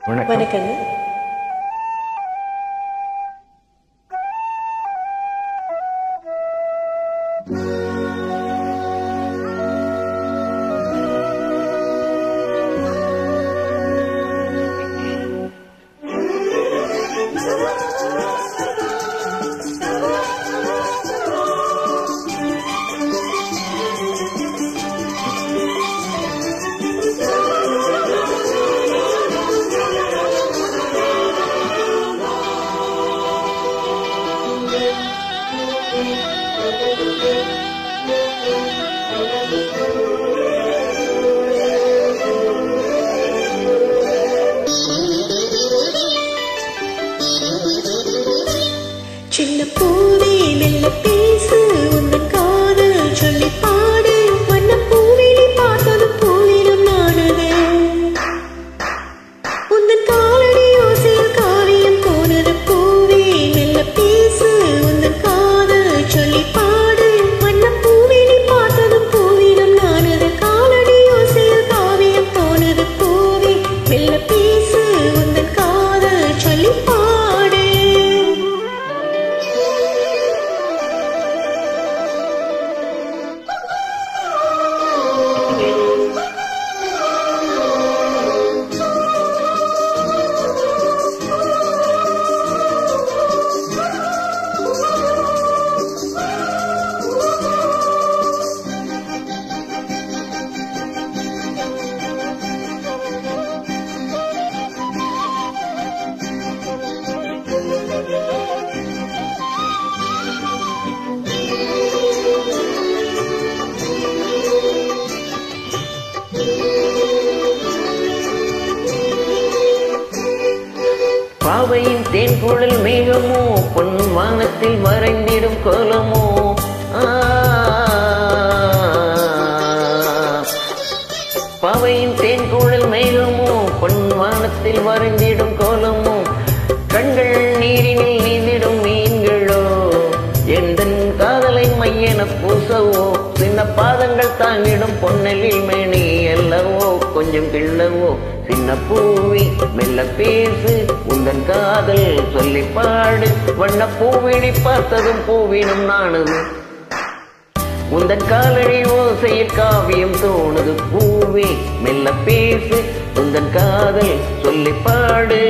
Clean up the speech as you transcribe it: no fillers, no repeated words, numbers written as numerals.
வணக்கம். சின்ன பூவே மெல்ல பேசு உந்தன் காதல் சொல்லி பாடு வண்ண பூவினை பார்த்தது பூவிலும் நானது உந்தன் காலடி ஓசையில் காவியம் போனது பூவே மெல்ல பேசு உந்தன் காதல் சொல்லி பாடு வண்ண பூவினை பார்த்தது பூவிலும் நானது காலடி ஓசையில் காவியம் போனது பூவே மெல்ல பேசு உந்தன் காதல் சொல்லி பாடு. பாவையின் தேன்குழல் மேகமோ பொன் வானத்தில் மறைந்திடும் கோலமோ பாவையின் தேன்குழல் மேகமோ பொன் வானத்தில் மறைந்திடும் கோலமோ கண்கள் நீரினில் நீந்திடும் மீன்களோ எந்தன் காதலை மையென பூசவோ சின்ன பாதங்கள் தாங்கிடும் பொன்னலில் மேனி அல்லவோ கொஞ்சம் கிள்ளவோ சின்ன பூவி மெல்ல பேசு உந்தன் காதல் சொல்லி பாடு வண்ண பூவினை பார்த்ததும் பூவினும் நானது உந்தன் காலடி ஓசையில் காவியம் தோணுது பூவி மெல்ல பேசு உந்தன் காதல் சொல்லி பாடு.